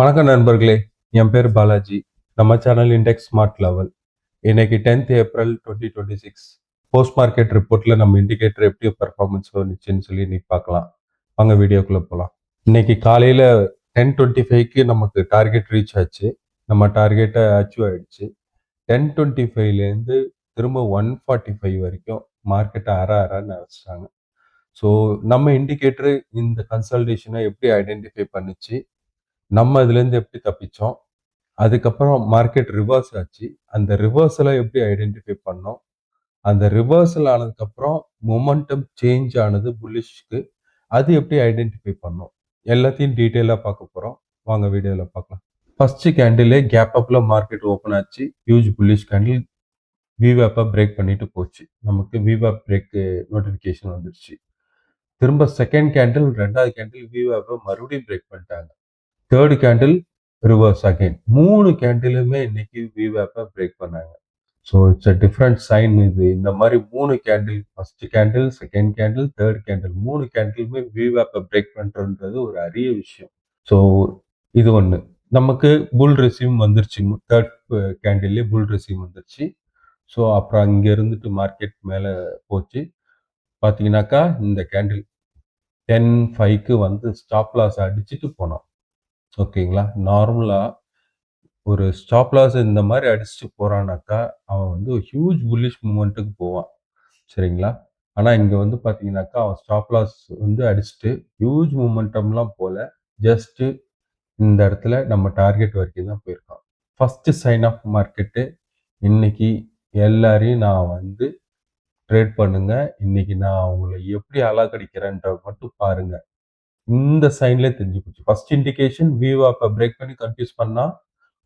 வணக்கம் நண்பர்களே, என் பேர் பாலாஜி. நம்ம சேனல் இண்டெக்ஸ் ஸ்மார்ட் லெவல். இன்னைக்கு 10th ஏப்ரல் 2026 போஸ்ட் மார்க்கெட் ரிப்போர்ட்ல நம்ம இண்டிகேட்டர் எப்படி பெர்ஃபார்மன்ஸ் வந்துச்சுன்னு சொல்லி இன்னைக்கு பார்க்கலாம். வாங்க வீடியோக்குள்ள போகலாம். இன்னைக்கு காலையில 10:25க்கு நமக்கு டார்கெட் ரீச் ஆச்சு. நம்ம டார்கெட்டை அச்சீவ் ஆயிடுச்சு. 10:25லேருந்து திரும்ப 145 வரைக்கும் மார்க்கெட்டை அறன்னு வச்சிட்டாங்க. ஸோ நம்ம இண்டிகேட்டர் இந்த கன்சல்டேஷனை எப்படி ஐடென்டிஃபை பண்ணுச்சு, நம்ம இதுலேருந்து எப்படி தப்பிச்சோம், அதுக்கப்புறம் மார்க்கெட் ரிவர்ஸ் ஆச்சு. அந்த ரிவர்ஸலை எப்படி ஐடென்டிஃபை பண்ணோம், அந்த ரிவர்சல் ஆனதுக்கப்புறம் மொமெண்டம் சேஞ்ச் ஆனது புல்லிஷ்க்கு, அது எப்படி ஐடென்டிஃபை பண்ணோம், எல்லாத்தையும் டீட்டெயிலாக பார்க்க போகிறோம். வாங்க வீடியோவில் பார்க்கலாம். ஃபர்ஸ்ட் கேண்டிலே கேப் அப்ல மார்க்கெட் ஓப்பன் ஆச்சு. ஹியூஜ் புல்லிஷ் கேண்டில் விவேப்பை பிரேக் பண்ணிட்டு போச்சு. நமக்கு விவேப் பிரேக் நோட்டிஃபிகேஷன் வந்துருச்சு. திரும்ப செகண்ட் கேண்டில், ரெண்டாவது கேண்டில் விவேப்பை மறுபடியும் பிரேக் பண்ணிட்டாங்க. Third candle reverse again. 3 கேண்டிலுமே இன்னைக்கு விவேப்பை பிரேக் பண்ணாங்க. So it's a different sign. இது இந்த மாதிரி 3 candle, first candle, second candle, third candle, 3 கேண்டிலுமே விவேப்பை பிரேக் பண்ணுறது ஒரு அரிய விஷயம். ஸோ இது ஒன்று. நமக்கு புல் ரிசீவ் வந்துருச்சு. தேர்ட் கேண்டில்லே புல் ரிசீவ் வந்துருச்சு. ஸோ அப்புறம் அங்கே இருந்துட்டு மார்க்கெட் மேலே போச்சு. பார்த்தீங்கன்னாக்கா இந்த கேண்டில் 10:05க்கு வந்து ஸ்டாப் லாஸ் அடிச்சுட்டு போனோம். ஓகேங்களா. நார்மலாக ஒரு ஸ்டாப் லாஸ் இந்த மாதிரி அடிச்சுட்டு போகிறானாக்கா அவன் வந்து ஹியூஜ் புல்லிஷ் மூமெண்ட்டுக்கு போவான். சரிங்களா. ஆனால் இங்கே வந்து பார்த்தீங்கன்னாக்கா அவன் ஸ்டாப் லாஸ் வந்து அடிச்சுட்டு ஹியூஜ் மூமெண்டம்லாம் போல, ஜஸ்ட்டு இந்த இடத்துல நம்ம டார்கெட் வரைக்கும் தான் போயிருக்கான். First sign off market. இன்னைக்கு எல்லாரையும் நான் வந்து ட்ரேட் பண்ணுங்க, இன்னைக்கு நான் உங்களை எப்படி அலாக்கடிக்கிறேன்ற மட்டும் பாருங்க. இந்த சைன்லேயே தெரிஞ்சு போச்சு. ஃபர்ஸ்ட் இண்டிகேஷன் விவாப்பை பிரேக் பண்ணி கன்ஃபியூஸ் பண்ணா,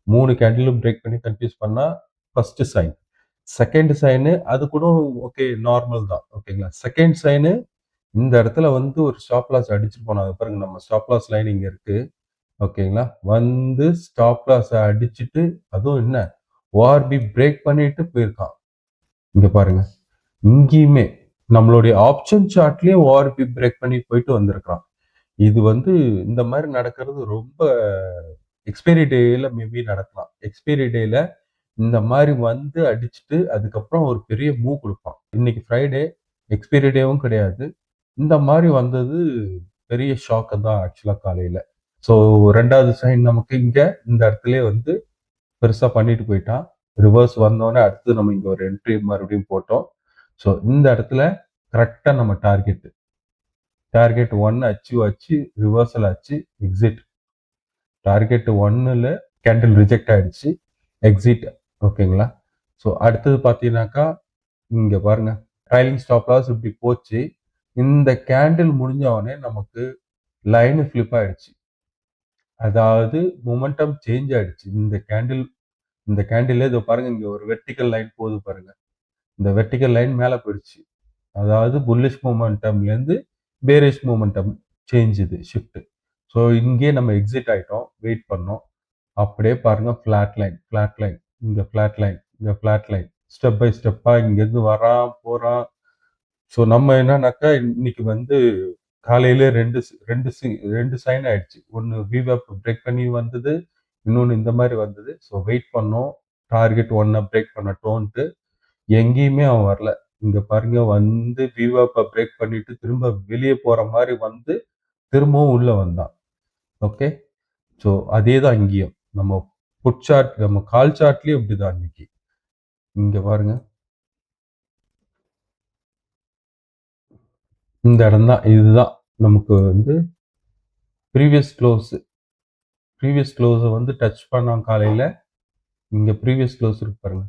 3 கேண்டிலும் பிரேக் பண்ணி கன்ஃபியூஸ் பண்ணா ஃபர்ஸ்ட் சைன். செகண்ட் சைனு அது கூட ஓகே, நார்மல் தான். ஓகேங்களா. செகண்ட் சைனு இந்த இடத்துல வந்து ஒரு ஸ்டாப் லாஸ் அடிச்சுட்டு போனாங்க பாருங்க. நம்ம ஸ்டாப் லாஸ் லைன் இங்க இருக்கு. ஓகேங்களா. வந்து ஸ்டாப் லாஸ் அடிச்சுட்டு, அதுவும் என்ன ஓஆர்பி பிரேக் பண்ணிட்டு போயிருக்கான். இங்க பாருங்க, இங்கேயுமே நம்மளுடைய ஆப்ஷன் சார்ட்லயே ஓஆர்பி பிரேக் பண்ணி போயிட்டு வந்திருக்கான். இது வந்து இந்த மாதிரி நடக்கிறது ரொம்ப எக்ஸ்பைரி டேல மேபி நடக்கலாம். எக்ஸ்பைரி டேல இந்த மாதிரி வந்து அடிச்சுட்டு அதுக்கப்புறம் ஒரு பெரிய மூவ் கொடுப்பான். இன்னைக்கு ஃப்ரைடே, எக்ஸ்பைரி டேவும் கிடையாது. இந்த மாதிரி வந்தது பெரிய ஷாக்கு தான் ஆக்சுவலா காலையில. ஸோ ரெண்டாவது சைன் நமக்கு இங்க இந்த இடத்துல வந்து பெருசா பண்ணிட்டு போயிட்டான். ரிவர்ஸ் வந்தோடனே அடுத்து நம்ம இங்க ஒரு என்ட்ரி மறுபடியும் போட்டோம். ஸோ இந்த இடத்துல கரெக்டா நம்ம டார்கெட் 1 அச்சீவ் ஆச்சு, ரிவர்சல் ஆச்சு, எக்ஸிட். டார்கெட் 1ல கேண்டில் ரிஜெக்ட் ஆயிடுச்சு, எக்ஸிட். ஓகேங்களா. ஸோ அடுத்தது பார்த்தீங்கன்னாக்கா இங்க பாருங்க, ட்ரைலிங் ஸ்டாப் லாஸ் இப்படி போச்சு. இந்த கேண்டில் முடிஞ்ச உடனே நமக்கு லைன் ஃபிளிப் ஆயிடுச்சு. அதாவது மொமெண்டம் சேஞ்ச் ஆயிடுச்சு. இந்த கேண்டில் இதோ பாருங்க, இங்க ஒரு வெர்டிக்கல் லைன் போகுது பாருங்க. இந்த வெர்டிக்கல் லைன் மேல போயிடுச்சு. அதாவது புல்லிஷ் மொமெண்டம்லேருந்து பேரிஷ் மொமெண்டம் சேஞ்ச், இது ஷிஃப்ட். ஸோ இங்கே நம்ம எக்ஸிட் ஆயிட்டோம், வெயிட் பண்ணோம். அப்படியே பாருங்க, ஃபிளாட் லைன், இங்க ஃபிளாட் லைன், இங்க ஃபிளாட் லைன், ஸ்டெப் பை ஸ்டெப்பா இங்கேருந்து வரான் போறான். ஸோ நம்ம என்னன்னாக்கா இன்னைக்கு வந்து காலையில ரெண்டு சைன் ஆயிடுச்சு. ஒன்று விவேப் பிரேக் பண்ணி வந்தது, இன்னொன்று இந்த மாதிரி வந்தது. ஸோ வெயிட் பண்ணோம், டார்கெட் 1 பிரேக் பண்ணட்டோன்ட்டு. எங்கேயுமே அவன் வரல. இங்க பாருங்க, வந்து விவேப்பை பிரேக் பண்ணிட்டு திரும்ப வெளியே போற மாதிரி வந்து திரும்பவும் உள்ள வந்தான். ஓகே. ஸோ அதே தான் இங்கேயும். நம்ம புட் சார்ட், நம்ம கால் சார்ட்லயும் இப்படிதான் இன்னைக்கு. இங்க பாருங்க, இந்த இடம் தான், இதுதான் நமக்கு வந்து ப்ரீவியஸ் க்ளோஸை வந்து டச் பண்ணோம் காலையில. இங்க ப்ரீவியஸ் க்ளோஸ் இருக்கு பாருங்க,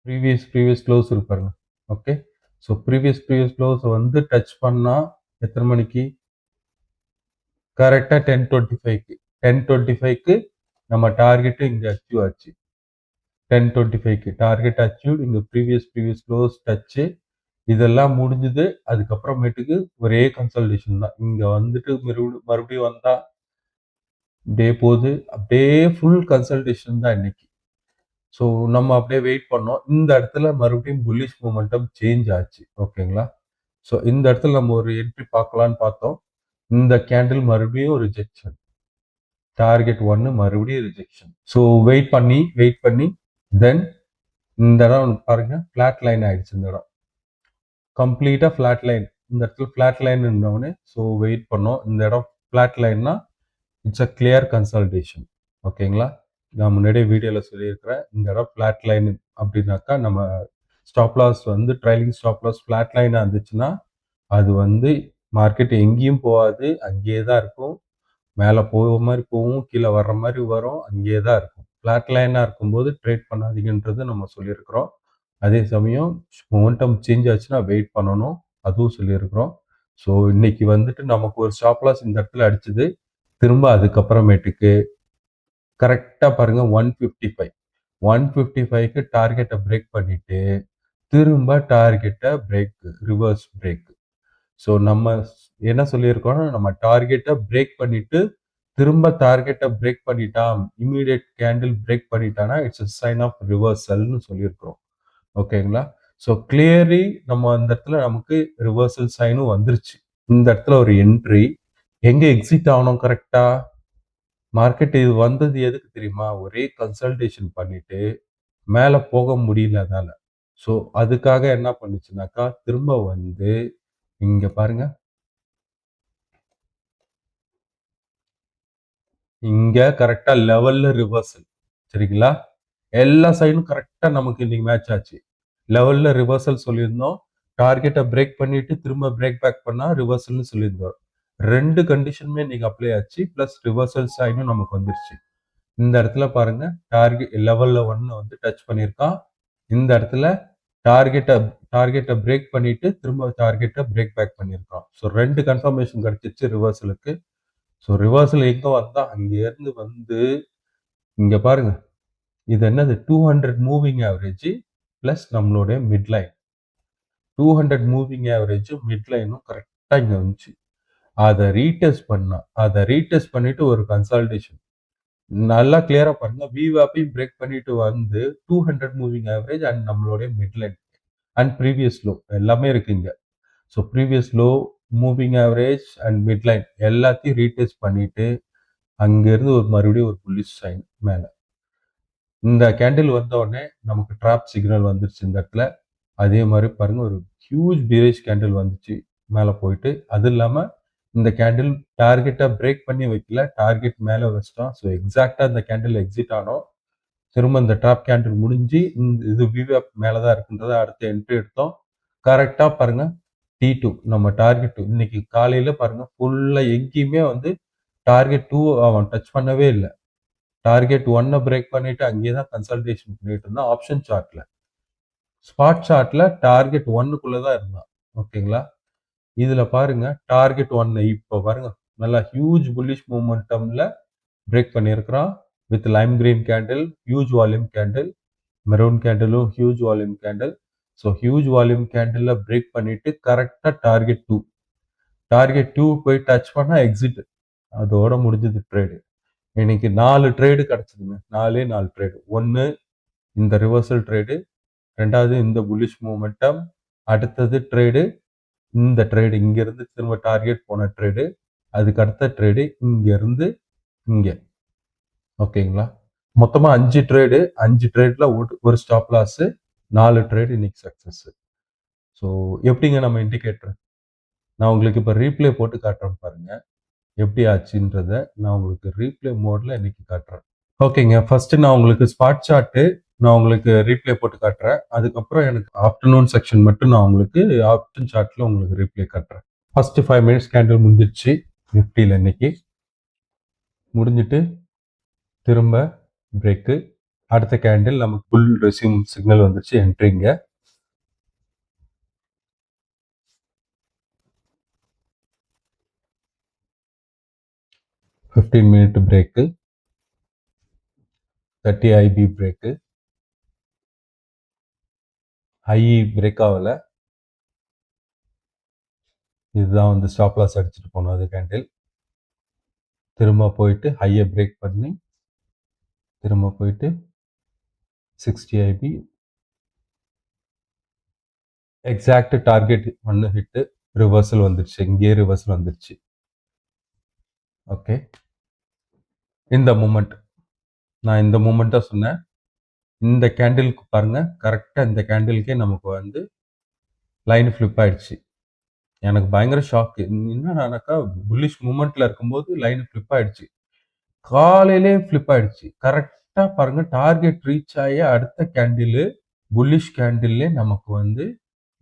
ப்ரீவியஸ் க்ளோஸ் இருக்கு பாருங்க. ஓகே. ஸோ ப்ரீவியஸ் க்ளோஸை வந்து டச் பண்ணா எத்தனை மணிக்கு? கரெக்டாக 10:25க்கு நம்ம டார்கெட்டு இங்கே அச்சீவ் ஆச்சு. 10:25க்கு டார்கெட் அச்சீவ். இங்கே ப்ரீவியஸ் க்ளோஸ் டச்சு, இதெல்லாம் முடிஞ்சுது. அதுக்கப்புறமேட்டுக்கு ஒரே கன்சல்டேஷன் தான். இங்கே வந்துட்டு மறுபடியும் வந்தா டே போகுது, அப்படியே ஃபுல் கன்சல்டேஷன் தான் இன்னைக்கு. ஸோ நம்ம அப்படியே வெயிட் பண்ணோம். இந்த இடத்துல மறுபடியும் புல்லிஷ் மூமெண்டம் சேஞ்ச் ஆச்சு. ஓகேங்களா. ஸோ இந்த இடத்துல நம்ம ஒரு என்ட்ரி பார்க்கலான்னு பார்த்தோம். இந்த கேண்டில் மறுபடியும் ரிஜெக்ஷன், டார்கெட் 1 மறுபடியும் ரிஜெக்ஷன். ஸோ வெயிட் பண்ணி தென் இந்த இடம் பாருங்க ஃபிளாட் லைன் ஆயிடுச்சு. இந்த இடம் கம்ப்ளீட்டா ஃபிளாட் லைன். இந்த இடத்துல ஃபிளாட் லைன் இருந்தவொடனே ஸோ வெயிட் பண்ணோம். இந்த இடம் ஃபிளாட் லைன்னா இட்ஸ் அ கிளியர் கன்சால்டேஷன். ஓகேங்களா? நான் முன்னாடியே வீடியோவில் சொல்லியிருக்கிறேன். இந்த இடம் ஃபிளாட் லைன் அப்படின்னாக்கா நம்ம ஸ்டாப் லாஸ் வந்து ட்ரைலிங் ஸ்டாப் லாஸ் ஃபிளாட் லைனாக இருந்துச்சுன்னா அது வந்து மார்க்கெட் எங்கேயும் போகாது, அங்கேயே தான் இருக்கும். மேலே போகிற மாதிரி போகும், கீழே வர்ற மாதிரி வரும், அங்கேயே தான் இருக்கும். ஃபிளாட் லைனாக இருக்கும்போது ட்ரேட் பண்ணாதீங்கன்றது நம்ம சொல்லியிருக்கிறோம். அதே சமயம் மொமெண்டம் சேஞ்ச் ஆச்சுன்னா வெயிட் பண்ணணும், அதுவும் சொல்லியிருக்கிறோம். ஸோ இன்னைக்கு வந்துட்டு நமக்கு ஒரு ஸ்டாப் லாஸ் இந்த இடத்துல அடிச்சுது. திரும்ப அதுக்கப்புறமேட்டுக்கு கரெக்டாக பாருங்க 155 155க்கு டார்கெட்டை பிரேக் பண்ணிட்டு திரும்ப டார்கெட்டை பிரேக், ரிவர்ஸ் பிரேக். ஸோ நம்ம என்ன சொல்லியிருக்கோம்னா நம்ம டார்கெட்டை பிரேக் பண்ணிட்டு திரும்ப டார்கெட்டை பிரேக் பண்ணிட்டா, இமீடியட் கேண்டில் பிரேக் பண்ணிட்டானா இட்ஸ் a சைன் ஆஃப் ரிவர்சல்னு சொல்லியிருக்கிறோம். ஓகேங்களா? ஸோ கிளியர்லி நம்ம அந்த இடத்துல நமக்கு ரிவர்சல் சைனும் வந்துருச்சு. இந்த இடத்துல ஒரு என்ட்ரி எங்க எக்ஸிட் ஆகணும் கரெக்டா? மார்க்கெட் இது வந்தது எதுக்கு தெரியுமா? ஒரே கன்சல்டேஷன் பண்ணிட்டு மேல போக முடியல அதால. ஸோ அதுக்காக என்ன பண்ணுச்சுனாக்கா திரும்ப வந்து இங்க பாருங்க, இங்க கரெக்டா லெவல்ல ரிவர்சல். சரிங்களா? எல்லா சைடும் கரெக்டா நமக்கு இன்னைக்கு மேட்ச் ஆச்சு. லெவல்ல ரிவர்சல் சொல்லியிருந்தோம். டார்கெட்டை பிரேக் பண்ணிட்டு திரும்ப பிரேக் பேக் பண்ணா ரிவர்சல்னு சொல்லியிருந்தோம். 2 கண்டிஷனுமே இன்னைக்கு அப்ளை ஆச்சு. பிளஸ் ரிவர்சல் சைனும் நமக்கு வந்துருச்சு. இந்த இடத்துல பாருங்க டார்கெட் லெவல்ல 1 வந்து டச் பண்ணியிருக்கான். இந்த இடத்துல டார்கெட்டை டார்கெட்டை பிரேக் பண்ணிட்டு திரும்ப டார்கெட்டை பிரேக் பேக் பண்ணியிருக்கான். ஸோ 2 கன்ஃபர்மேஷன் கிடைச்சிச்சு ரிவர்சலுக்கு. ஸோ ரிவர்சல் எங்க வந்தா அங்க இருந்து வந்து இங்க பாருங்க, இது என்னது 200 மூவிங் ஆவரேஜ் பிளஸ் நம்மளுடைய மிட் லைன். 200 மூவிங் ஆவரேஜும் மிட் லைனும் கரெக்டா இங்க வந்துச்சு. அதை ரீடெஸ்ட் பண்ணிட்டு ஒரு கன்சால்டேஷன் நல்லா கிளியரா பாருங்க. விவாப்பையும் பிரேக் பண்ணிட்டு வந்து 200 மூவிங் ஆவரேஜ் அண்ட் நம்மளுடைய mid line and previous low எல்லாமே இருக்குங்க. So previous low, moving average and mid line எல்லாத்தையும் ரீடெஸ்ட் பண்ணிட்டு அங்கிருந்து ஒரு மறுபடியும் ஒரு புல்லிஷ் சைன் மேல. இந்த கேண்டில் வந்த உடனே நமக்கு ட்ராப் சிக்னல் வந்துருச்சு இந்த இடத்துல. அதே மாதிரி பாருங்க ஒரு ஹியூஜ் பீரேஜ் கேண்டில் வந்துச்சு மேலே போயிட்டு. அது இல்லாமல் இந்த கேண்டில் டார்கெட்டை பிரேக் பண்ணி வைக்கல, டார்கெட் மேலே வச்சிட்டோம். ஸோ எக்ஸாக்டாக இந்த கேண்டில் எக்ஸிட் ஆனோம். திரும்ப இந்த டாப் கேண்டில் முடிஞ்சு இது விவேப் மேலே தான் இருக்குன்றதை அடுத்து என்ட்ரி எடுத்தோம். கரெக்டாக பாருங்க T2 நம்ம டார்கெட் இன்னைக்கு காலையில் பாருங்க ஃபுல்லாக எங்கேயுமே வந்து டார்கெட் 2 அவன் டச் பண்ணவே இல்லை. டார்கெட் 1 பிரேக் பண்ணிட்டு அங்கேயே தான் கன்சல்டேஷன் பண்ணிட்டு இருந்தான் ஆப்ஷன் சார்ட்ல. ஸ்பாட் சார்ட்ல டார்கெட் 1க்குள்ள தான் இருந்தான். ஓகேங்களா? இதுல பாருங்க டார்கெட் 1 இப்போ பாருங்க நல்லா ஹியூஜ் புல்லிஷ் மூமெண்டம்ல பிரேக் பண்ணியிருக்கிறான் with lime green candle, huge volume candle, maroon கேண்டிலும் huge volume candle. So huge volume candle break பண்ணிட்டு கரெக்டா டார்கெட் 2 போய் டச் பண்ணா எக்ஸிட். அதோட முடிஞ்சது ட்ரேடு. இன்னைக்கு 4 ட்ரேடு கிடைச்சதுங்க. 4 ட்ரேடு. ஒன்னு இந்த ரிவர்சல் ட்ரேடு, ரெண்டாவது இந்த புல்லிஷ் மூமெண்டம், அடுத்தது ட்ரேடு இந்த ட்ரேடு இங்க இருந்து திரும்ப டார்கெட் போன ட்ரேடு, அதுக்கு அடுத்த ட்ரேடு இங்க இருந்து இங்க. ஓகேங்களா? மொத்தமா 5 ட்ரேடு, 5 ட்ரேட்ல ஒரு ஸ்டாப் லாஸ், 4 ட்ரேடு இன்னைக்கு சக்சஸ். ஸோ எப்படிங்க நம்ம இண்டிகேட்டர்? நான் உங்களுக்கு இப்போ ரீப்ளே போட்டு காட்டுறேன் பாருங்க. எப்படி ஆச்சுன்றத நான் உங்களுக்கு ரீப்ளே மோட்ல இன்னைக்கு காட்டுறேன். ஓகேங்க, ஃபர்ஸ்ட் நான் உங்களுக்கு ஸ்பாட் சார்ட்டு நான் உங்களுக்கு ரீப்ளே போட்டு காட்டுறேன். அதுக்கப்புறம் எனக்கு ஆஃப்டர்நூன் செக்ஷன் மட்டும் நான் உங்களுக்கு ஆப்ஷன் சார்ட்ல உங்களுக்கு ரீப்ளே காட்டுறேன். ஃபர்ஸ்ட் 5 மினிட்ஸ் கேண்டில் முடிஞ்சிருச்சு நிஃப்டியில் இன்னைக்கு. முடிஞ்சிட்டு திரும்ப பிரேக்கு. அடுத்த கேண்டில் நமக்கு ஃபுல் ரெசியூம் சிக்னல் வந்துருச்சு என்ட்ரிங்க. ஃபிஃப்டீன் மினிட் பிரேக்கு, 30 ஐபி பிரேக்கு, ஹை பிரேக் ஆகல. இதுதான் வந்து ஸ்டாப் லாஸ் அடிச்சுட்டு போனோம் அது கேண்டில். திரும்ப போயிட்டு ஹையை பிரேக் பண்ணி திரும்ப போயிட்டு 60 IP exact target 1 hit reversal வந்துருச்சு. இங்கேயே ரிவர்சல் வந்துருச்சு. ஓகே. இந்த மூமெண்ட். நான் இந்த மூமெண்ட் தான் சொன்னேன். இந்த கேண்டிலுக்கு பாருங்க, கரெக்ட்டா இந்த கேண்டிலுக்கே நமக்கு வந்து லைன் ஃபிளிப் ஆயிடுச்சு. எனக்கு பயங்கர ஷாக்கு. என்னடானாக்கா புல்லிஷ் மூவ்மெண்ட்ல இருக்கும்போது லைன் ஃபிளிப் ஆயிடுச்சு. காலையிலேயே ஃபிளிப் ஆயிடுச்சு. கரெக்ட்டா பாருங்க டார்கெட் ரீச் ஆயி அடுத்த கேண்டிலு புல்லிஷ் கேண்டில்லே நமக்கு வந்து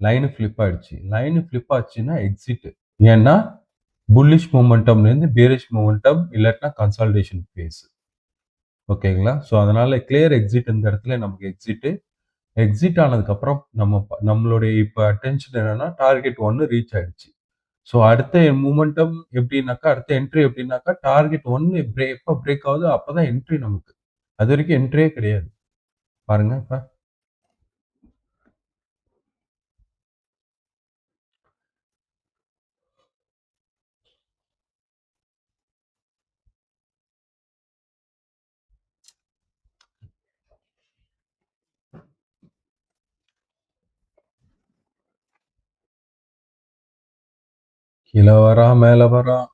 லைன் ஃபிளிப் ஆயிடுச்சு. லைன் ஃபிளிப் ஆச்சுன்னா எக்ஸிட். ஏன்னா புல்லிஷ் மொமெண்டம்லேருந்து பேரிஷ் மொமெண்டம் இல்லாட்டினா கன்சாலிடேஷன் ஃபேஸ். ஓகேங்களா? ஸோ அதனால கிளியர் எக்ஸிட் இந்த இடத்துல நமக்கு எக்ஸிட். எக்ஸிட் ஆனதுக்கப்புறம் நம்மளுடைய இப்ப அட்டென்ஷன் என்னன்னா டார்கெட் 1 ரீச் ஆயிடுச்சு. ஸோ அடுத்த மூமெண்டம் எப்படின்னாக்கா, அடுத்த என்ட்ரி எப்படின்னாக்கா, டார்கெட் 1 எப்ப பிரேக் ஆகுதோ அப்பதான் என்ட்ரி நமக்கு. அதுவரைக்கும் என்ட்ரியே கிடையாது. பாருங்க இப்ப. கீழ வரான், மேல வரான்.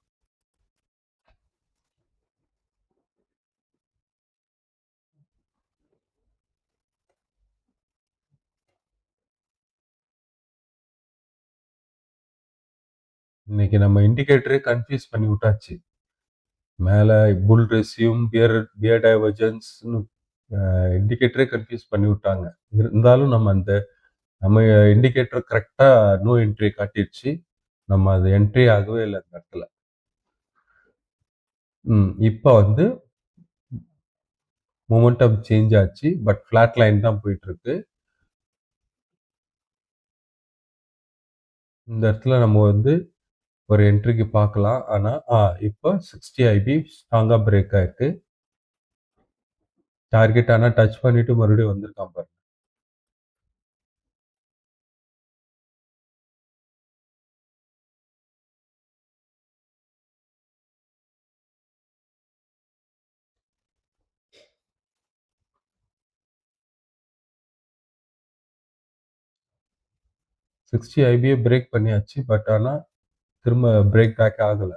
இன்னைக்கு நம்ம இண்டிகேட்டரே கன்ஃப்யூஸ் பண்ணி விட்டாச்சு. மேல புல் ரெஸ்யூம், பியர் டைவர்ஜென்ஸ்ன்னு இண்டிகேட்டரே கன்ஃப்யூஸ் பண்ணி விட்டாங்க. இருந்தாலும் நம்ம இண்டிகேட்டர் கரெக்ட்டா நோ என்ட்ரி காட்டிருச்சு. நம்ம அது என்ட்ரி ஆகவே இல்ல அந்த இடத்துல. இப்ப வந்து மொமெண்டம் சேஞ்ச் ஆச்சு. பட் ஃபிளாட் லைன் தான் போயிட்டு இருக்கு. இந்த இடத்துல நம்ம வந்து ஒரு என்ட்ரிக்கு பார்க்கலாம். ஆனா இப்போ 60 ஐபி ஸ்ட்ராங்கா பிரேக் ஆயிருக்கு. டார்கெட் ஆனா டச் பண்ணிட்டு மறுபடியும் வந்திருக்கான் பாருங்க. சிக்ஸ்டி ஐபியை பிரேக் பண்ணியாச்சு. பட் ஆனா திரும்ப பிரேக் பேக் ஆகல.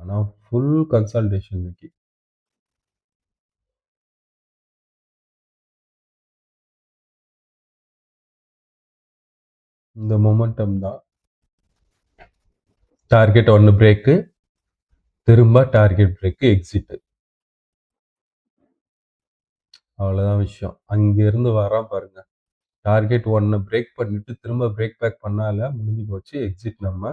ஆனா ஃபுல் கன்சாலிடேஷன் இன்னைக்கு. இந்த மொமெண்டம் தான். டார்கெட் 1 பிரேக்கு, திரும்ப டார்கெட் பிரேக்கு, எக்ஸிட். அவ்வளவுதான் விஷயம். அங்க இருந்து வரான் பாருங்க. டார்கெட் 1 பிரேக் பண்ணிட்டு திரும்ப பிரேக் பேக் பண்ணால முடிஞ்சு போச்சு. எக்ஸிட் நம்ம.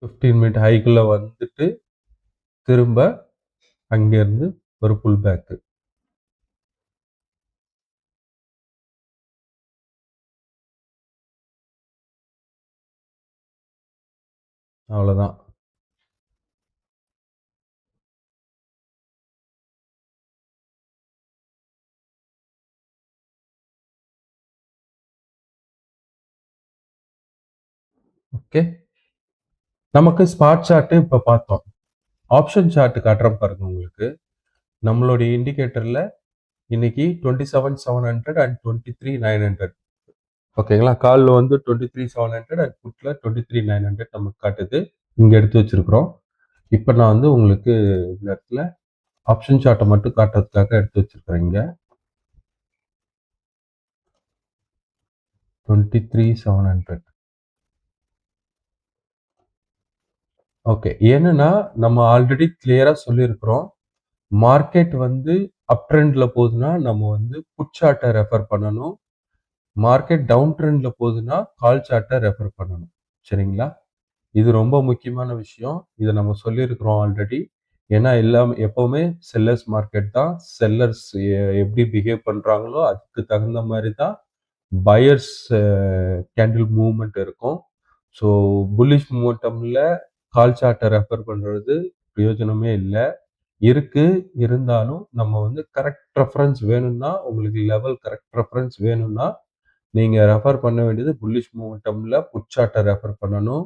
ஃபிஃப்டீன் மினிட் ஹைக்குள்ள வந்துட்டு திரும்ப அங்கிருந்து ஒரு புல் பேக்கு. அவ்வளவுதான். ஓகே. நமக்கு ஸ்பாட் சார்ட் இப்ப பார்த்தோம். ஆப்ஷன் சார்ட் காட்டுறேன் பாருங்க உங்களுக்கு. நம்மளுடைய இண்டிகேட்டர்ல இன்னைக்கு 27,700 அண்ட் 23,900. ஓகேங்களா? கால்ல வந்து 23,700 அண்ட் புட்ல 23,900 நமக்கு காட்டுது. இங்க எடுத்து வச்சிருக்கிறோம். இப்ப நான் வந்து உங்களுக்கு இந்த இடத்துல ஆப்ஷன் சார்ட்டை மட்டும் காட்டுறதுக்காக எடுத்து வச்சிருக்கிறேன் இங்க. 23,700. ஓகே. என்னன்னா நம்ம ஆல்ரெடி கிளியரா சொல்லியிருக்கிறோம். மார்க்கெட் வந்து அப் ட்ரெண்ட்ல போகுதுன்னா நம்ம வந்து புட் சார்ட்டை ரெஃபர் பண்ணணும். மார்க்கெட் டவுன் ட்ரெண்ட்ல போகுதுன்னா கால் சார்ட்டை ரெஃபர் பண்ணணும். சரிங்களா? இது ரொம்ப முக்கியமான விஷயம். இதை நம்ம சொல்லியிருக்கிறோம் ஆல்ரெடி. ஏன்னா எல்லாம் எப்பவுமே செல்லர்ஸ் மார்க்கெட் தான். செல்லர்ஸ் எப்படி பிஹேவ் பண்றாங்களோ அதுக்கு தகுந்த மாதிரி தான் பையர்ஸ் கேண்டில் மூவ்மெண்ட் இருக்கும். ஸோ புல்லிஷ் மூமெண்டம்ல கால் சார்ட்டை ரெஃபர் பண்றது பிரயோஜனமே இல்லை. இருக்கு. இருந்தாலும் நம்ம வந்து கரெக்ட் ரெஃபரன்ஸ் வேணும்னா உங்களுக்கு லெவல் கரெக்ட் ரெஃபரன்ஸ் வேணும்னா நீங்க ரெஃபர் பண்ண வேண்டியது புல்லிஷ் மூமெண்டம்ல புட் சார்ட்டை ரெஃபர் பண்ணணும்.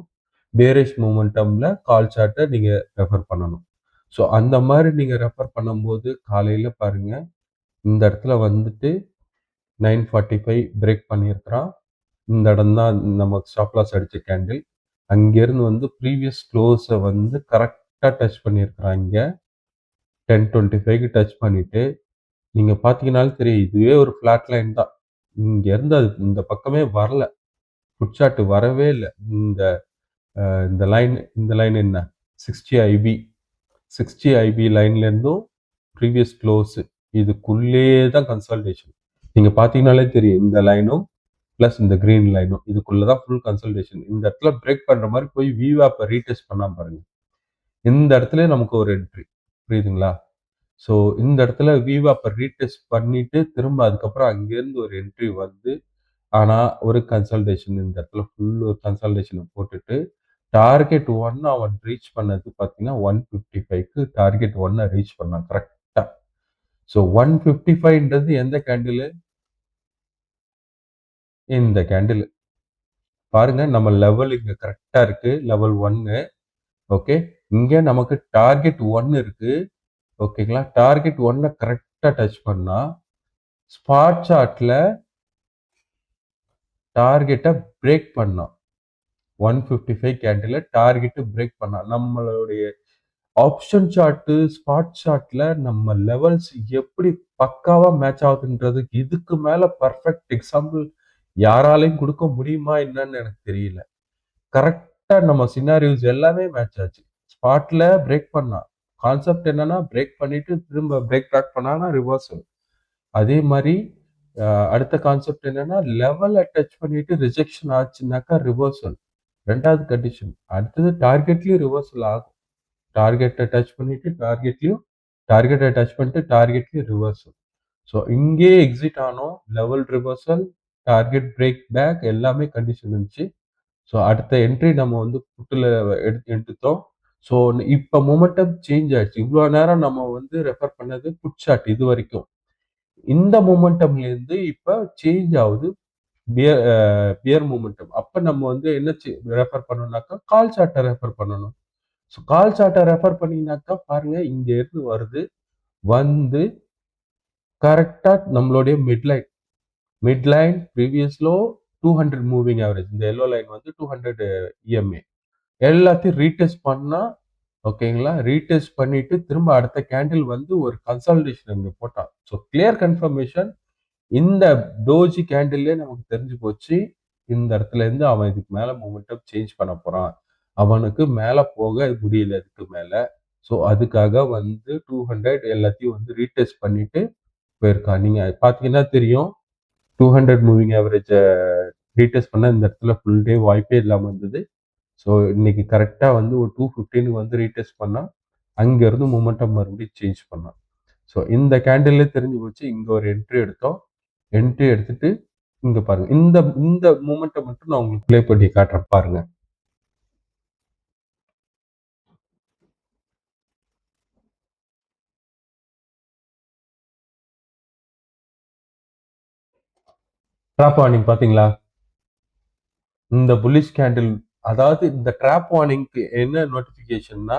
பேரிஷ் மூமெண்டம்ல கால் சார்ட்டை நீங்க ரெஃபர் பண்ணணும். ஸோ அந்த மாதிரி நீங்கள் ரெஃபர் பண்ணும்போது காலையில் பாருங்க, இந்த இடத்துல வந்துட்டு 9:45 பிரேக் பண்ணியிருக்கிறான். இந்த இடம் தான் நம்ம ஸ்டாப் லாஸ் அடிச்ச கேண்டில். அங்கேருந்து வந்து ப்ரீவியஸ் க்ளோஸை வந்து கரெக்டாக டச் பண்ணியிருக்கிறான். இங்கே 10:25க்கு டச் பண்ணிட்டு நீங்கள் பார்த்தீங்கனாலும் தெரியும், இதுவே ஒரு ஃப்ளாட் லைன் தான். இங்கேருந்து அது இந்த பக்கமே வரல. ஃபுட் சார்ட் வரவே இல்லை. இந்த இந்த லைன் என்ன 60 ஐபி 60 ஐபி லைன்லேருந்தும் ப்ரீவியஸ் க்ளோஸ் இதுக்குள்ளேயே தான் கன்சல்டேஷன். நீங்கள் பார்த்தீங்கனாலே தெரியும், இந்த லைனும் ப்ளஸ் இந்த கிரீன் லைனும் இதுக்குள்ளே தான் ஃபுல் கன்சல்டேஷன். இந்த இடத்துல பிரேக் பண்ணுற மாதிரி போய் விவாப்பை ரீடெஸ்ட் பண்ணாம பாருங்க. இந்த இடத்துல நமக்கு ஒரு என்ட்ரி, புரியுதுங்களா? ஸோ இந்த இடத்துல விவாப்பை ரீடெஸ்ட் பண்ணிட்டு திரும்ப அதுக்கப்புறம் அங்கேருந்து ஒரு என்ட்ரி வந்து, ஆனால் ஒரு கன்சல்டேஷன் இந்த இடத்துல ஃபுல் ஒரு கன்சல்டேஷனை போட்டுட்டு டார்கெட் 1 அவன் ரீச் பண்ணது பார்த்தீங்கன்னா 155க்கு டார்கெட் 1 ரீச் பண்ணான் கரெக்டாக. ஸோ 155ன்றது எந்த கேண்டில்? இந்த கேண்டில் பாருங்க, நம்ம லெவல் இங்க கரெக்டா இருக்கு, லெவல் 1. ஓகே, இங்க நமக்கு டார்கெட் 1 இருக்கு. ஓகேங்களா? டார்கெட் 1 கரெக்டா டச் பண்ணா ஸ்பாட் சார்ட்ல டார்கெட்டை பிரேக் பண்ணோம். 155 கேண்டில் டார்கெட் பிரேக் பண்ணா நம்மளுடைய ஆப்ஷன் சார்ட்டு ஸ்பாட் சார்ட்ல நம்ம லெவல்ஸ் எப்படி பக்காவா மேட்ச் ஆகுதுன்றதுக்கு இதுக்கு மேல பர்ஃபெக்ட் எக்ஸாம்பிள் யாராலையும் கொடுக்க முடியுமா என்னன்னு எனக்கு தெரியல. கரெக்டா நம்ம சினாரியோஸ் எல்லாமே மேட்ச் ஆச்சு. ஸ்பாட்ல பிரேக் பண்ணா கான்செப்ட் என்னன்னா பிரேக் பண்ணிட்டு திரும்ப பிரேக் பேக் பண்ணானா ரிவர்சல். அதே மாதிரி அடுத்த கான்செப்ட் என்னன்னா லெவலை டச் பண்ணிட்டு ரிஜெக்ஷன் ஆச்சுனாக்கா ரிவர்சல். ரெண்டாவது கண்டிஷன். அடுத்தது டார்கெட்லயும் ரிவர்சல் ஆகும். டார்கெட்டை டச் பண்ணிட்டு டார்கெட்லயும் ரிவர்சல். ஸோ இங்கே எக்ஸிட் ஆனோம், level reversal, target break back எல்லாமே கண்டிஷன் இருந்துச்சு. ஸோ அடுத்த என்ட்ரி நம்ம வந்து புட்டில் எடுத்துட்டோம். ஸோ இப்போ மொமெண்டம் சேஞ்ச் ஆயிடுச்சு. இவ்வளோ நேரம் நம்ம வந்து ரெஃபர் பண்ணது புட் சார்ட் இது வரைக்கும். இந்த மொமெண்டம்லேருந்து இப்போ சேஞ்ச் ஆகுது பியர் மொமெண்டம். அப்போ நம்ம வந்து என்ன ரெஃபர் பண்ணணும்னாக்கா கால் சார்ட்டை ரெஃபர் பண்ணணும். ஸோ கால் சார்ட்டை ரெஃபர் பண்ணிங்கனாக்கா பாருங்க, இங்க இருந்து வருது வந்து கரெக்டா நம்மளுடைய mid line previous low 200 moving average. இந்த எல்லோ லைன் வந்து 200 இஎம்ஏ எல்லாத்தையும் ரீடெஸ்ட் பண்ணா. ஓகேங்களா? ரீடெஸ்ட் பண்ணிட்டு திரும்ப அடுத்த கேண்டில் வந்து ஒரு கன்சாலிடேஷன் இங்க போட்டான். ஸோ கிளியர் கன்ஃபர்மேஷன் இந்த டோஜி கேண்டில்லே நமக்கு தெரிஞ்சு போச்சு. இந்த இடத்துல இருந்து அவன் இதுக்கு மேல மொமெண்டம் சேஞ்ச் பண்ண போறான். அவனுக்கு மேல போக முடியல இதுக்கு மேல. ஸோ அதுக்காக வந்து 200 எல்லாத்தையும் வந்து ரீடெஸ்ட் பண்ணிட்டு போயிருக்கான். நீங்க பாத்தீங்கன்னா தெரியும், 200 மூவிங் ஆவரேஜ ரீடெஸ்ட் பண்ண இந்த இடத்துல ஃபுல் டே வாய்ப்பே இல்லாம இருந்தது. ஸோ இன்னைக்கு கரெக்டாக வந்து ஒரு 215 வந்து ரீடெஸ்ட் பண்ணால் அங்கேருந்து மொமெண்டம் மறுபடியும் சேஞ்ச் பண்ணான். ஸோ இந்த கேண்டில்லே தெரிஞ்சு போச்சு. இங்கே ஒரு என்ட்ரி எடுத்தோம். என்ட்ரி எடுத்துட்டு இங்கே பாருங்க, இந்த இந்த மூமெண்ட்டை மட்டும் நான் உங்களுக்கு ப்ளே பண்ணி காட்டுறேன் பாருங்க. ட்ராப் வார்னிங் பார்த்தீங்களா? இந்த புல்லிஷ் கேண்டில், அதாவது இந்த ட்ராப் வார்னிங்க்கு என்ன நோட்டிஃபிகேஷன்னா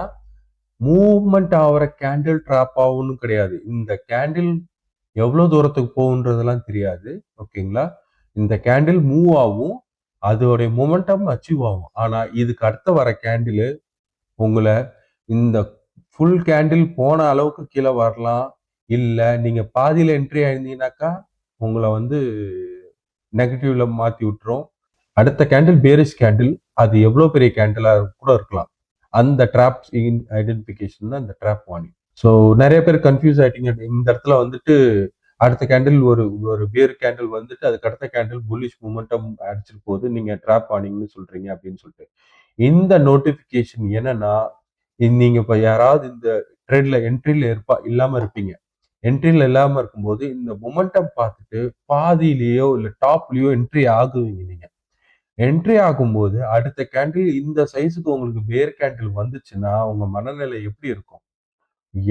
மூவ்மெண்ட் ஆகிற கேண்டில் ட்ராப் ஆகும்னு கிடையாது. இந்த கேண்டில் எவ்வளோ தூரத்துக்கு போகுன்றதெல்லாம் தெரியாது. ஓகேங்களா? இந்த கேண்டில் மூவ் ஆகும், அதோடைய மொமெண்டம் அச்சீவ் ஆகும். ஆனால் இதுக்கு அடுத்த வர கேண்டில் உங்களை இந்த ஃபுல் கேண்டில் போன அளவுக்கு கீழே வரலாம். இல்லை நீங்கள் பாதியில் என்ட்ரி ஆயிருந்தீங்கன்னாக்கா உங்களை வந்து நெகட்டிவ்ல மாற்றி விட்டுரும். அடுத்த கேண்டில் பேரிஷ் கேண்டில், அது எவ்வளோ பெரிய கேண்டிலாக கூட இருக்கலாம். அந்த ட்ராப் ஐடென்டிஃபிகேஷன் தான் இந்த ட்ராப் வார்னிங். ஸோ நிறைய பேர் கன்ஃபியூஸ் ஆயிட்டீங்க. இந்த இடத்துல வந்துட்டு அடுத்த கேண்டில் ஒரு ஒரு பியர் கேண்டில் வந்துட்டு அதுக்கு அடுத்த கேண்டில் புல்லிஷ் மூமெண்டம் அடிச்சிட்டு போகுது, நீங்க ட்ராப் வார்னிங்னு சொல்றீங்க அப்படின்னு சொல்லிட்டு. இந்த நோட்டிபிகேஷன் என்னன்னா, நீங்க இப்ப யாராவது இந்த ட்ரேட்ல என்ட்ரில இல்லாம இருப்பீங்க. என்ட்ரில இல்லாம இருக்கும்போது இந்த மொமெண்டம் பார்த்துட்டு பாதியிலேயோ இல்ல டாப்லயோ என்ட்ரி ஆகுவீங்க நீங்க. என்ட்ரி ஆகும்போது அடுத்த கேண்டில் இந்த சைஸுக்கு உங்களுக்கு பேர் கேண்டில் வந்துச்சுன்னா உங்க மனநிலை எப்படி இருக்கும்?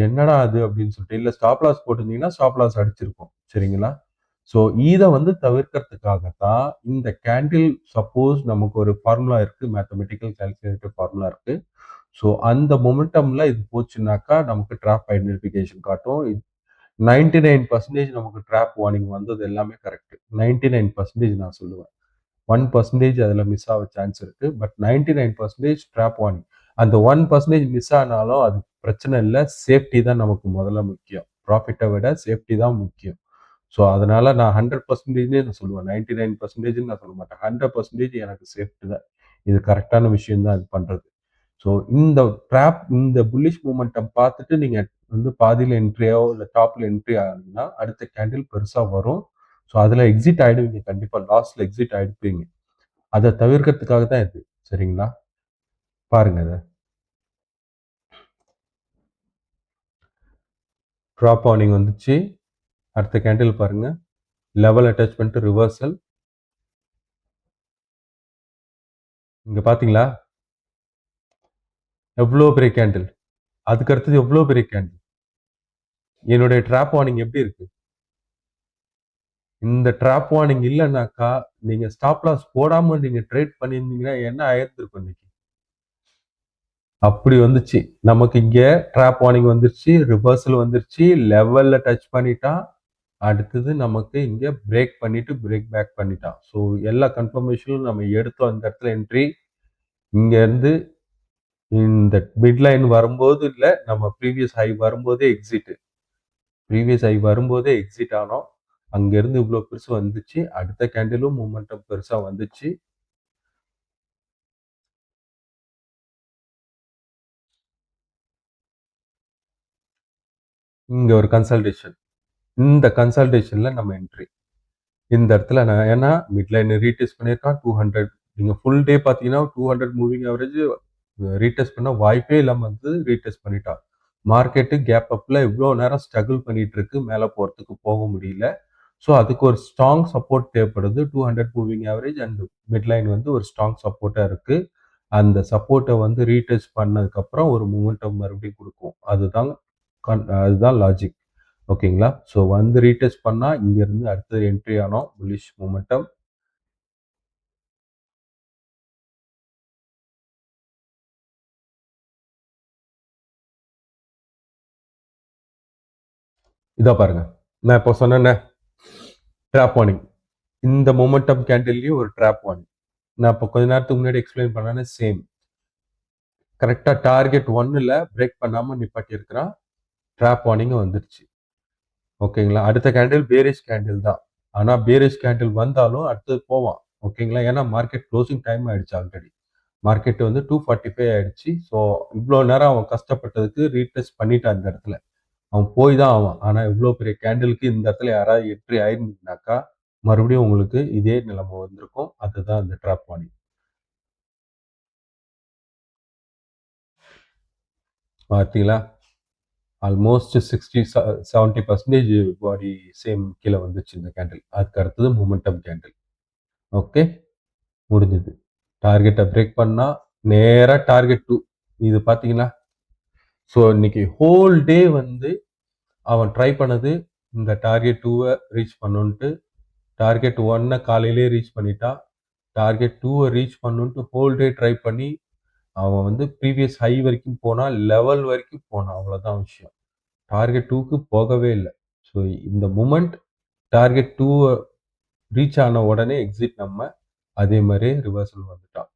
என்னடா அது அப்படின்னு சொல்லிட்டு, இல்ல ஸ்டாப் லாஸ் போட்டிருந்தீங்கன்னா ஸ்டாப் லாஸ் அடிச்சிருக்கும். சரிங்களா? ஸோ இதை வந்து தவிர்க்கிறதுக்காகத்தான் இந்த கேண்டில், சப்போஸ் நமக்கு ஒரு ஃபார்முலா இருக்கு, மேத்தமெட்டிக்கல் கால்குலேட்டர் ஃபார்முலா இருக்கு. ஸோ அந்த மொமெண்டம்ல இது போச்சுனாக்கா நமக்கு ட்ராப் ஐடென்டிஃபிகேஷன் காட்டும். 99% நமக்கு ட்ராப் வார்னிங் வந்தது எல்லாமே கரெக்ட். 99% நான் சொல்லுவேன். 1% அதில் மிஸ் ஆக சான்ஸ் இருக்கு. But 99% drop warning. அந்த 1% மிஸ் ஆனாலும் அது பிரச்சனை இல்லை. சேஃப்டி தான் நமக்கு முதல்ல முக்கியம். ப்ராஃபிட்டை விட சேஃப்டி தான் முக்கியம். ஸோ அதனால நான் 100%னே நான் சொல்லுவேன். 99% நான் சொல்ல மாட்டேன். 100% எனக்கு சேஃப்டி தான். இது கரெக்டான விஷயம் தான் இது பண்றது. ஸோ இந்த ட்ராப் இந்த புல்லிஷ் மூமெண்டம் பார்த்துட்டு நீங்க வந்து பாதியில என்ட்ரியோ இல்லை டாப்ல என்ட்ரி ஆனீங்கன்னா அடுத்த கேண்டில் பெருசா வரும். ஸோ அதுல எக்ஸிட் ஆயிடுவீங்க. கண்டிப்பா லாஸ்ட்ல எக்ஸிட் ஆயிடுப்பீங்க. அதை தவிர்க்கிறதுக்காக தான் இது. சரிங்களா? பாருங்க இதை. ட்ராப் வார்னிங் வந்துச்சு. அடுத்த கேண்டில் பாருங்க. Level attachment reversal. இங்க பாத்தீங்களா எவ்வளோ பெரிய கேண்டில். அதுக்கு அடுத்தது எவ்வளோ பெரிய கேண்டில். என்னுடைய ட்ராப் வார்னிங் எப்படி இருக்கு? இந்த ட்ராப் வார்னிங் இல்லைன்னாக்கா நீங்க ஸ்டாப் லாஸ் போடாம நீங்க ட்ரேட் பண்ணியிருந்தீங்கன்னா என்ன ஆயிருந்திருக்கும் இன்னைக்கு? அப்படி வந்துச்சு. நமக்கு இங்க ட்ராப் வார்னிங் வந்துருச்சு, ரிவர்சல் வந்துருச்சு, லெவல்ல டச் பண்ணிட்டா, அடுத்தது நமக்கு இங்க பிரேக் பண்ணிட்டு பிரேக் பேக் பண்ணிட்டான். ஸோ எல்லா கன்ஃபர்மேஷனும் நம்ம எடுத்தோம் அந்த இடத்துல என்ட்ரி. இங்க இருந்து இந்த மிட் லைன் வரும்போது இல்ல, நம்ம ப்ரீவியஸ் ஹை வரும்போதே எக்ஸிட். ப்ரீவியஸ் ஹை வரும்போதே எக்ஸிட் ஆனோம். அங்க இருந்து இவ்வளவு பெருசு வந்துச்சு. அடுத்த கேண்டிலும் மூமெண்டம் பெருசா வந்துச்சு. இங்க ஒரு கன்சல்டேஷன். இந்த கன்சல்டேஷன்ல நம்ம என்ட்ரி. இந்த இடத்துல நான் ஏன்னா மிட் லைன் ரீடெஸ்ட் பண்ணியிருக்கான் 200. நீங்க ஃபுல் டே பார்த்தீங்கன்னா 200 மூவிங் ஆவரேஜ் ரீடெஸ்ட் பண்ண வாய்ப்பே இல்லாம வந்து ரீடெஸ்ட் பண்ணிட்டான். மார்க்கெட்டு கேப் அப்ல இவ்வளோ நேரம் ஸ்ட்ரகிள் பண்ணிட்டு இருக்கு. மேலே போறதுக்கு போக முடியல. ஸோ அதுக்கு ஒரு ஸ்ட்ராங் சப்போர்ட் தேவைப்படுது. 200 moving average and mid line வந்து ஒரு ஸ்ட்ராங் சப்போர்ட்டா இருக்கு. அந்த சப்போர்ட்டை வந்து ரீடெஸ்ட் பண்ணதுக்கப்புறம் ஒரு மூமெண்டம் மறுபடியும் கொடுக்கும். அதுதான் லாஜிக். ஓகேங்களா? ஸோ வந்து ரீடெஸ்ட் பண்ணா இங்க இருந்து அடுத்தது என்ட்ரி ஆனோம். Bullish momentum. இதோ பாருங்க. நான் இப்போ சொன்னேன்னே ட்ராப் வார்னிங். இந்த மொமெண்டம் கேண்டில்லையும் ஒரு ட்ராப் வார்னிங். நான் இப்போ கொஞ்ச நேரத்துக்கு முன்னாடி எக்ஸ்பிளைன் பண்ணேன்னு சேம். கரெக்டா டார்கெட் 1ல பிரேக் பண்ணாம நிப்பாட்டி இருக்கிறான். ட்ராப் வார்னிங் வந்துருச்சு. ஓகேங்களா? அடுத்த கேண்டில் பேரிஷ் கேண்டில் தான். ஆனா பேரிஷ் கேண்டில் வந்தாலும் அடுத்தது போவான். ஓகேங்களா? ஏன்னா மார்க்கெட் க்ளோசிங் டைம் ஆயிடுச்சு ஆல்ரெடி. மார்க்கெட் வந்து 245 ஆயிடுச்சு. ஸோ இவ்வளோ நேரம் அவன் கஷ்டப்பட்டதுக்கு ரீடெஸ்ட் பண்ணிட்டான் இந்த இடத்துல. அவன் போய் தான் ஆவான். ஆனா இவ்வளோ பெரிய கேண்டிலுக்கு இந்த இடத்துல யாராவது என்ட்ரி ஆயிருந்தீங்கனாக்கா மறுபடியும் உங்களுக்கு இதே நிலைமை வந்திருக்கும். அதுதான் இந்த ட்ராப் வார்னிங். பார்த்தீங்களா? ஆல்மோஸ்ட் 60-70% பாடி சேம் கீழே வந்துச்சு இந்த கேண்டில். அதுக்கு அடுத்தது மொமெண்டம் கேண்டில். ஓகே, முடிஞ்சது. டார்கெட்டை பிரேக் பண்ணா நேரா டார்கெட் 2. இது பார்த்தீங்களா? ஸோ இன்னைக்கு ஹோல் டே வந்து அவன் ட்ரை பண்ணது இந்த டார்கெட் 2வை ரீச் பண்ணணுன்ட்டு. டார்கெட் 1 காலையிலே ரீச் பண்ணிட்டான். டார்கெட் 2வை ரீச் பண்ணணுன்ட்டு ஹோல் டே ட்ரை பண்ணி அவன் வந்து ப்ரீவியஸ் ஹை வரைக்கும் போனான், லெவல் வரைக்கும் போனான். அவ்வளோதான் விஷயம். டார்கெட் 2க்கு போகவே இல்லை. ஸோ இந்த மூமெண்ட் டார்கெட் 2 ரீச் ஆன உடனே எக்ஸிட் நம்ம. அதே மாதிரி ரிவர்சல் வந்துட்டான்.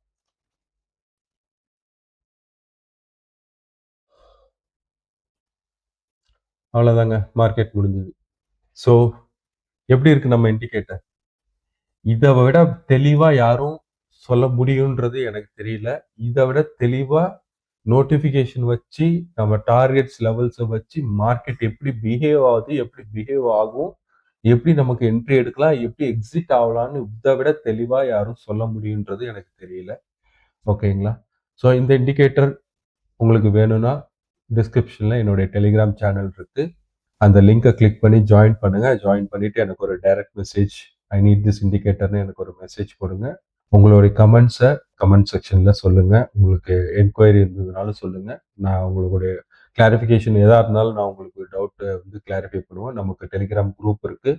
அவ்வளோதாங்க, மார்க்கெட் முடிஞ்சது. ஸோ எப்படி இருக்கு நம்ம இண்டிகேட்டர்? இதை விட தெளிவா யாரும் சொல்ல முடியுன்றது எனக்கு தெரியல. இதை விட தெளிவா நோட்டிஃபிகேஷன் வச்சு நம்ம டார்கெட்ஸ் லெவல்ஸை வச்சு மார்க்கெட் எப்படி பிஹேவ் ஆகுது, எப்படி பிஹேவ் ஆகும், எப்படி நமக்கு என்ட்ரி எடுக்கலாம், எப்படி எக்ஸிட் ஆகலாம்னு இதை விட தெளிவா யாரும் சொல்ல முடியுன்றது எனக்கு தெரியல. ஓகேங்களா? ஸோ இந்த இண்டிகேட்டர் உங்களுக்கு வேணும்னா டிஸ்கிரிப்ஷனில் என்னுடைய டெலிகிராம் சேனல் இருக்கு. அந்த லிங்கை கிளிக் பண்ணி ஜாயின் பண்ணுங்க. ஜாயின் பண்ணிட்டு எனக்கு ஒரு direct message, I need this இண்டிகேட்டர்னு எனக்கு ஒரு மெசேஜ் போடுங்க. உங்களுடைய கமெண்ட்ஸை கமெண்ட் செக்ஷனில் சொல்லுங்க. உங்களுக்கு என்கொயரி இருந்ததுனாலும் சொல்லுங்க. நான் உங்களுடைய கிளாரிஃபிகேஷன் எதாக இருந்தாலும் நான் உங்களுக்கு டவுட்டை வந்து கிளாரிஃபை பண்ணுவேன். நமக்கு டெலிகிராம் குரூப் இருக்கு.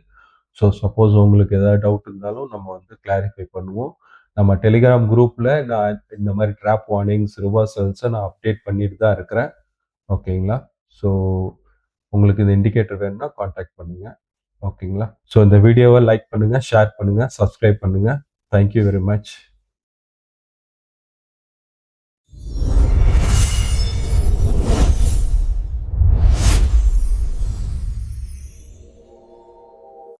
ஸோ சப்போஸ் உங்களுக்கு ஏதாவது டவுட் இருந்தாலும் நம்ம வந்து கிளாரிஃபை பண்ணுவோம். நம்ம டெலிகிராம் குரூப்பில் நான் இந்த மாதிரி ட்ராப் வார்னிங்ஸ் ரிவர்சல்ஸை நான் அப்டேட் பண்ணிட்டு தான் இருக்கிறேன். ஓகேங்களா? ஸோ உங்களுக்கு இந்த இண்டிகேட்டர் வேணும்னா காண்டாக்ட் பண்ணுங்கள். ஓகேங்களா? ஸோ இந்த வீடியோவை லைக் பண்ணுங்கள், ஷேர் பண்ணுங்கள், சப்ஸ்கிரைப் பண்ணுங்கள். Thank you very much.